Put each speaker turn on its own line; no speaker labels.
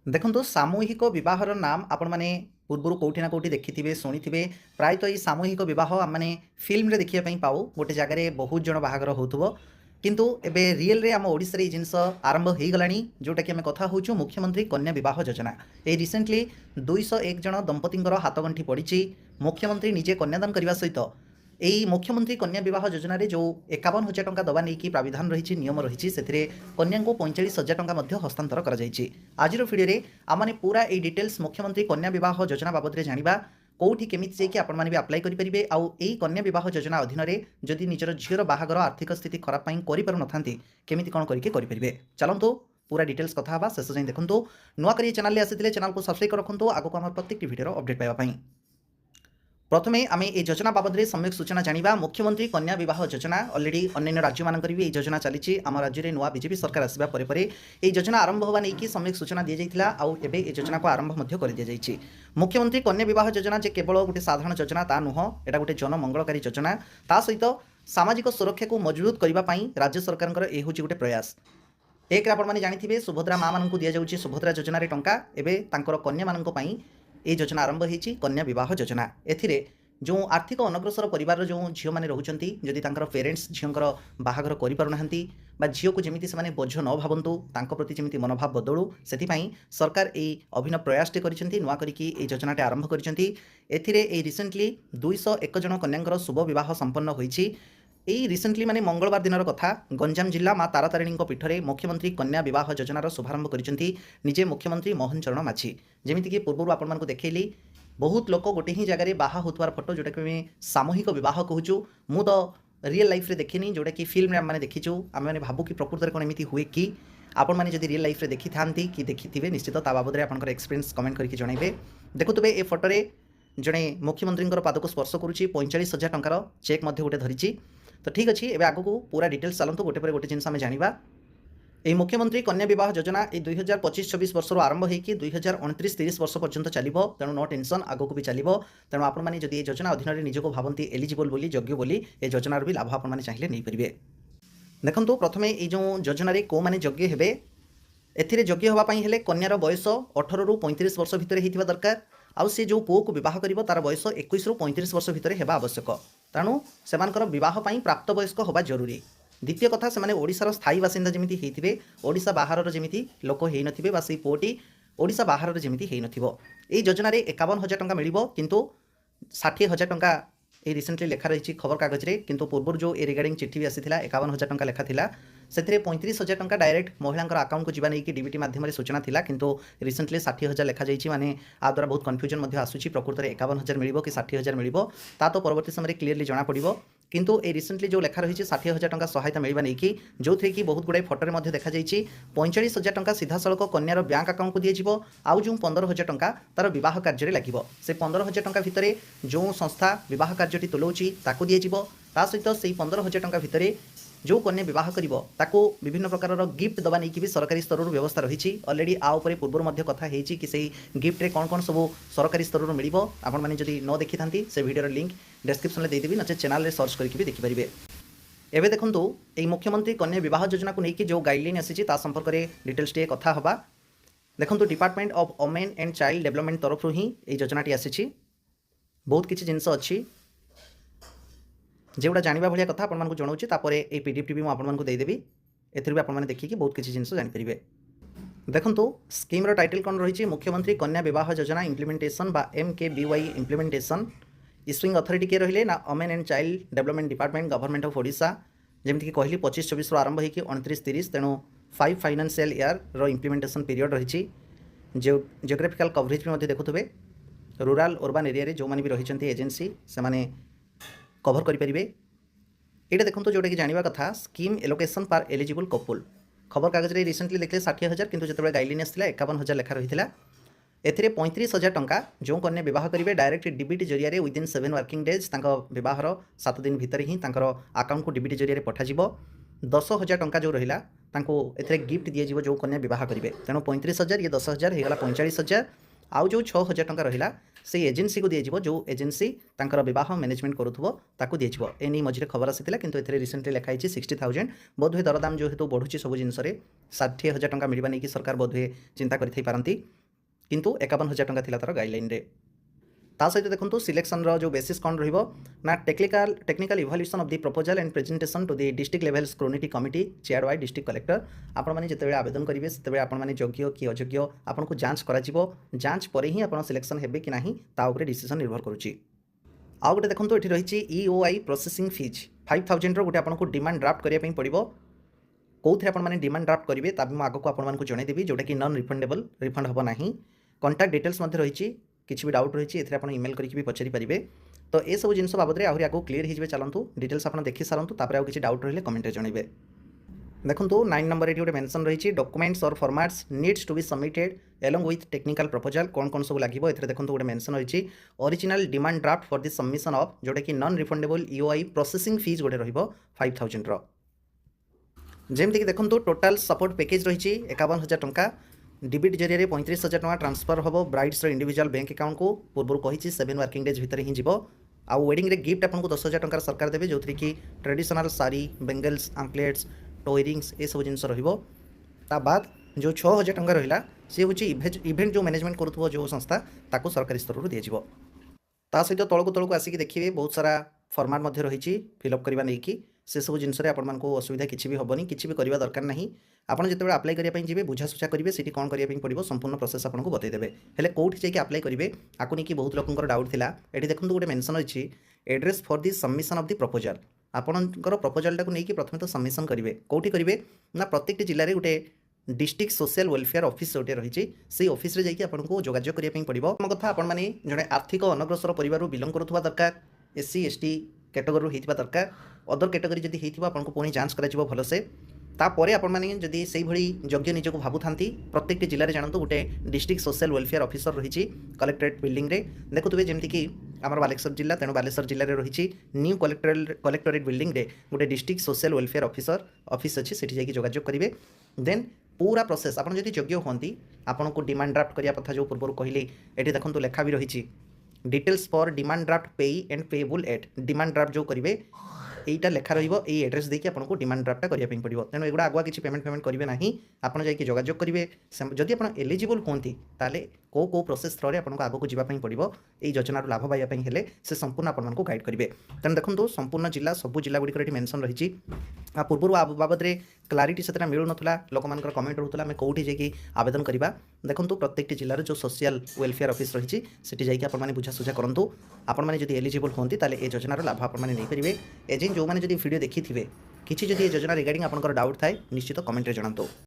ଦେଖନ୍ତୁ ସାମୂହିକ ବିବାହର ନାମ ଆପଣମାନେ ପୂର୍ବରୁ କୋଉଠି ନା କୋଉଠି ଦେଖିଥିବେ, ଶୁଣିଥିବେ। ପ୍ରାୟତଃ ଏଇ ସାମୂହିକ ବିବାହ ଆମମାନେ ଫିଲ୍ମରେ ଦେଖିବା ପାଇଁ ପାଉ। ଗୋଟେ ଜାଗାରେ ବହୁତ ଜଣ ବାହାଘର ହଉଥିବ। କିନ୍ତୁ ଏବେ ରିଏଲରେ ଆମ ଓଡ଼ିଶାରେ ଏଇ ଜିନିଷ ଆରମ୍ଭ ହେଇଗଲାଣି, ଯୋଉଟାକି ଆମେ କଥା ହଉଛୁ ମୁଖ୍ୟମନ୍ତ୍ରୀ କନ୍ୟା ବିବାହ ଯୋଜନା। ଏଇ ରିସେଣ୍ଟଲି 201 ଜଣ ଦମ୍ପତିଙ୍କର ହାତଗଣ୍ଠି ପଡ଼ିଛି। ମୁଖ୍ୟମନ୍ତ୍ରୀ ନିଜେ କନ୍ୟାଦାନ କରିବା ସହିତ ଏଇ ମୁଖ୍ୟମନ୍ତ୍ରୀ କନ୍ୟା ବିବାହ ଯୋଜନାରେ ଯେଉଁ 51,000 ଟଙ୍କା ଦେବା ନେଇକି ପ୍ରାବିଧାନ ରହିଛି, ନିୟମ ରହିଛି, ସେଥିରେ କନ୍ୟାଙ୍କୁ 45,000 ଟଙ୍କା ମଧ୍ୟ ହସ୍ତାନ୍ତର କରାଯାଇଛି। ଆଜିର ଭିଡ଼ିଓରେ ଆମମାନେ ପୁରା ଏଇ ଡିଟେଲ୍ସ ମୁଖ୍ୟମନ୍ତ୍ରୀ କନ୍ୟା ବିବାହ ଯୋଜନା ବାବଦରେ ଜାଣିବା। କୋଉଠି କେମିତି ଯାଇକି ଆପଣମାନେ ବି ଆପ୍ଲାଏ କରିପାରିବେ, ଆଉ ଏଇ କନ୍ୟା ବିବାହ ଯୋଜନା ଅଧୀନରେ ଯଦି ନିଜର ଝିଅର ବାହାଘର ଆର୍ଥିକ ସ୍ଥିତି ଖରାପ ପାଇଁ କରିପାରୁନଥାନ୍ତି, କେମିତି କ'ଣ କରିକି କରିପାରିବେ। ଚାଲନ୍ତୁ ପୁରା ଡିଟେଲ୍ସ କଥା ହେବା, ଶେଷ ଯାଏଁ ଦେଖନ୍ତୁ। ନୂଆ କରି ଚ୍ୟାନେଲରେ ଆସିଥିଲେ ଚ୍ୟାନେଲକୁ ସବସ୍କ୍ରାଇବ ରଖନ୍ତୁ ଆଗକୁ ଆମର ପ୍ରତ୍ୟେକଟି ଭିଡ଼ିଓର ଅପଡେଟ୍ ପାଇବା ପାଇଁ। प्रथमे आम ये योजना बाबद में सम्यक सूचना जाना। मुख्यमंत्री कन्या विवाह योजना अलरेडी अन्य राज्य मानक भी ये योजना चली आम राज्य में नुआ बीजेपी सरकार आसवा पर ये योजना आरंभ होगा नहीं कि सम्यक सूचना दी जाता आउ ए योजना को आरंभ कर दी जाइए। मुख्यमंत्री कन्या विवाह योजना जे केवल गोटे साधारण योजना ता नुह, यहाँ गोटे जनमंगलकारी योजना। ता सहित सामाजिक सुरक्षा को मजबूत करने राज्य सरकार यह हूँ गोटे प्रयास। एक आपने जानते सुभद्रा माँ मानक दि जाऊँगी सुभद्रा योजन टंका एवं कन्या मानी ये योजना आरंभ होती कन्या विवाह योजना। एथिरे जो आर्थिक अनग्रसर परिवार जो झील मैंने रोचंती जदि पेरेन्ट्स झीर बाहागर कर झील को जमी से बोझ न भावतु प्रति जमी मनोभाव बदलू से सरकार ये अभिनव प्रयासटे कर नुआ करके योजनाटे आरंभ कर रिसेंटली 201 जन कन्या शुभ विवाह संपन्न होती। यही रिसेंटली माने मंगलवार दिन कथा गंजाम जिला माँ तारातारिणी पीठरे मुख्यमंत्री कन्या विवाह योजनार शुभारंभ करछंती निजे मुख्यमंत्री मोहन चरण माझी। जमीक पूर्व आपको देखली बहुत लोक गोटे ही जगह बाहा होतार फोटो जोटा कि सामूहिक विवाह कहूँ। मु तो रियल लाइफ रे देखनी जोटा कि फिल्म आम देखीचु। आम मैंने भावु कि प्रकृत में कौन एमती हुए कि आपण मैंने जब रियल लाइफ रे देखी था कि देखी थे निश्चित ता बाबद में आपंकर एक्सपीरियंस कमेंट करके जनइबे। देखुवे ए फोटोरे जड़े मुख्यमंत्री पाद को स्पर्श करुच्ची 45,000 टंकार चेक गोटे धरी। तो ठीक अच्छे एवं आगू पूरा डिटेल्स चलतु गोटे पर गोटे जिन आम जाना। यह मुख्यमंत्री कन्या विवाह योजना ये 2025-26 वर्ष आरंभ होकर 2029-30 वर्ष पर्यंत चलो। तेणु नो टेंशन आगक भी चलो। तेणु आपने जब ये योजना अधीन निजक भावती एलिजिबल बोली योग्य बोली ये योजनार भी लाभ आपने चाहिए नहीं पारे। देखो प्रथम ये जो योजन कौ मैंने योग्य हे ए योग्य होगापी कन्यार बयस 18 ରୁ 35 वर्ष भितर होता दरकार। आउ सी जो पुओ को बह कर तार बयस 21 ରୁ 35 वर्ष भितर होगा आवश्यक। तेणु से विवाह प्राप्त वयस्क होगा जरूरी। द्वितीय कथा से ओडिशार स्थायी बासिंदा जमी होते ओडिशा बाहर जमी लोक हो ना से पुओटी ओडिशा बाहर जमी हो ना। योजना 51,000 टंका मिल किंतु 60,000 टंका ये रिसेंटली लेखा रही खबर कागज रे। किंतु पूर्व जो ए रिगार्डिंग चिठी भी आसीथिला 51,000 टंका लेखा थिला से 35,000 टंका डायरेक्ट महिला अकाउंट को जीवा नहीं कि डीबीटी माध्यम सूचना थिला। किंतु रिसेंटली 60,000 लेखा जाइए माने आ द्वारा बहुत कन्फ्यूजन मध्य आसुची प्रकृत में 51,000 मिल कि 60,000 मिल ता तो परवर्ती समय क्लीयरली जना पड़ो। किंतु ए रिसेंटली जो लेखा रही 60,000 टंका सहायता मिलवा नहीं कि जो थे कि बहुत गुड़ाई फटोरे देखा जाइए 45,000 टंका सीधा सड़क कन्यार बैंक अकाउंट को दिज्व। आउ जो 15,000 टंका तार बह कार्य लगे से 15,000 टंका भितर जो संस्था बह कार्य तुलाऊँगी ताकू दिज्व। ता सहित से 15,000 टंका भितर जो कन्या बह कर विभिन्न प्रकार गिफ्ट दवा नहीं कि भी सरकारी स्तर व्यवस्था रही। अलरेडी आउे पूर्व कथा कि से गिफ्ट रे कौन कौन सब सरकारी स्तर मिल आपने जब न देखी था से भिडियो लिंक डिस्क्रिप्शन में देदेवी नचे चैनल में सर्च करके भी देखिपारे। एवं देखूँ ये मुख्यमंत्री कन्या विवाह योजना को लेकिन जो गाइडलाइन आसी संपर्क में डिटेल्स टे कथा हवा। देखो department of women and child development तरफ ही ये योजनाटी आसी बहुत किसी जिनस अच्छी जोटा जानवा भाया कथा आपको जनाऊँगी। ये पीडीएफ भी मुझे देदेवी एथि भी आपने देखिए बहुत किसी जिन जानीपारे। देखो स्कीम्र टाइटल कौन रही मुख्यमंत्री कन्या विवाह योजना इम्प्लीमेंटेशन बा MKBY इम्प्लीमेंटेशन। इश्यूइंग अथॉरिटी किए रहिले ना women and child development department government of Odisha. जमीक कहली 25-24 आरंभ होकर 29-30 तेणु 5 फाइनेंशियल ईयर रो इम्प्लीमेंटेशन पीरियड रही। जियोग्राफिकल कवरेज भी देखुए रूराल अर्बान एरिया रे जो मैंने भी रही एजेंसी से कभर करेंगे। ये देखो जोटा कि जानवा कथा स्कीम एलोकेशन पार एलिजिबल कपुल खबर कागज रे रिसेंटली देखते 60,000 किंतु जो गाइडलाइन आसाला 51,000 लेखा रही है। एथिरे 35,000 टंका जो कन्या बह करेंगे डायरेक्ट डीबीटी जरिया विदिन 7 वर्किंग डेज बहर 7 दिन भितर ही अकाउंट को डीबीटी जरिया पठाଯିव। 10,000 टंका जो रहा ए गिफ्ट दिज्व जो कन्या बह करेंगे। तेणु 35,000 ये 10,000 होगा 45,000 आउ जो 6,000 टंका रहा से एजेन्सी को दिज्व जो एजेन्सी तांकर बह मैनेजमेंट करूथबो ताकू दिज्व एनी मझे खबर आसाला किंतु एथिरे रिसेंटली लिखाई 60,000 बोधहुए दरदाम जेहेतु बढ़ुची सब जिनस 60,000 टंका मिलवा नहीं कि सरकार बोधहुए चिंता करती किंतु 51,000 टंका थिला तार गाइडलाइन रे ता सहित देखो सिलेक्शन जो बेसिस कौन रहा technical evaluation of the proposal and presentation to the district level scrutiny committee chair by district collector आपण मैंने जिते आवेदन करेंगे से आपने योग्य कि अयोग्य आपको जांच करा जांच पर ही आप सिलेक्शन हेबे कि नहीं ताऊपर डिसीजन निर्भर करुच्ची। आउ गोटे देखो ये रही EOI प्रोसेसिंग फीज 5,000 गोटे आपको डिमांड ड्राफ्ट करने पड़ो कौन आपने डिमांड ड्राफ्ट करेंगे तब आगे आपको जनईदेवी जोटा कि नॉन रिफंडेबल रिफंड हम ना कॉन्टैक्ट डिटेल्स रही किसी भी डाउट रही है आप इमेल करके भी पचारि पारे तो ये सब जिन बाबद में आहरी आगे क्लीयर हो चलतु डिटेल्स आप देखी सारूँ तापर आउ किसी डाउट रही कमेंट जनइबे। देखो 9 नंबर ये गोटे मेंशन रही डॉक्यूमेंट्स और formats needs to be submitted along with technical proposal कौन कौन सब लगे ये देखो गोटे मेंशन रही original demand draft for the submission of जोटा कि non refundable EOI processing fee गोटे रही 5,000 जमीक देखो टोटाल सपोर्ट पैकेज रही 51,000 टंका डिबिट जरिए 35,000 टंका ट्रांसफर हम ब्राइड्स इंडिविजुअल बैंक अकाउंट को पूर्व कही 7 वर्किंग डेज भितर ही जीव आउ वेडिंग रे गिफ्ट आपको 10,000 टंका सरकार देवे जो कि ट्रेडिशनल साड़ी बेंगल्स आंकलेट्स टोयरिंग्स ये सब जिनस बाद जो 6,000 टंका रहा सी हूँ इवेंट जो मैनेजमेंट करुव जो संस्था ताको सरकारी स्तर दिज्व ता सहित तौक आसिक देखिए बहुत सारा फॉर्मेट रही फिलअप करवा नहीं से सब जिनस आपको असुविधा किसी भी हेनी किसी भी करवा दरकार नहीं आपड़ जो आप्लाय करने जी बुझाशुझा करेंगे सीटी कौन करने पड़ो संपूर्ण प्रोसेस आपको बतईदेवे हेले कौटी जाकि आप्लाय करेंगे आपको नहीं बहुत लोकर डाउट था ये देखो गोटे मेंशन अच्छी address for the submission of the proposal आपणकर प्रपोजलटा को लेकिन प्रथम तो सबमिशन करेंगे कौटी करेंगे ना प्रत्येक जिले में गोटे डिस्ट्रिक्ट सोशल वेलफेयर ऑफिस गोटे रही से ऑफिस रे जाकि आपको जोगाजोग करने पड़ो कथा आपण मैंने जड़े आर्थिक अनग्रसर परिवार बिलंग करुवा दरकार SC ST कैटेगोरी होता दरकार अदर कैटेगोरी जदि होती आपको पुणी जांच कर भलसे तापर आपने जदि से योग्य निजक भावुंट प्रत्येक जिले में जानते गोटे डिस्ट्रिक्ट सोशल वेलफेयर ऑफिसर रही कलेक्टरेट बिल्डिंग रे देखुए जमीक आम बालेश्वर जिला तेणु बालेश्वर जिले में रही न्यू कलेक्टरेट बिल्डिंग रे गोटे district social welfare officer office अच्छी से जोगाजोग करेंगे देन पूरा प्रोसेस आप योग्य होती आपको डिमांड ड्राफ्ट करने कथा जो पूर्व कहली ये देखो लेखा भी रही डिटेल्स फॉर डिमांड ड्राफ्ट पेई and payable eight demand draft जो करेंगे यहीटा लेखा रही एड्रेस देखिए आपको डिमांड ड्राफ्टा करने पड़ो तेणु एगुड़ा आगुआ किसी पेमेंट करेंगे ना आपड़ जाकि जोगाजोग करेंगे जदि आप एलिजिबल होती ताले को प्रोसेस थ्रो आपको आगक जावाई पड़ो ये योजनार लाभ पाइबा से संपूर्ण आपको गाइड करेंगे तेणु देखो संपूर्ण जिला सबू जिला गुड़िक मेंशन रही पूर्व बाबद में क्लारिटी से मिलू ना लोक कमेंट रोला आम कौटी जाकि आवेदन करवा देखो प्रत्येक जिलार जो सोशल वेलफेयर ऑफिस रही जाकि आपने बुझाशुझा करूँ आपने जब एलिजिबल होती ये योजनार लाभ आपने पारे एजें जो मैंने वीडियो देखी थे किसी जब ये योजना रिगार्डिंग आपंकर डाउट थाए निश्चित कमेंट जनातु।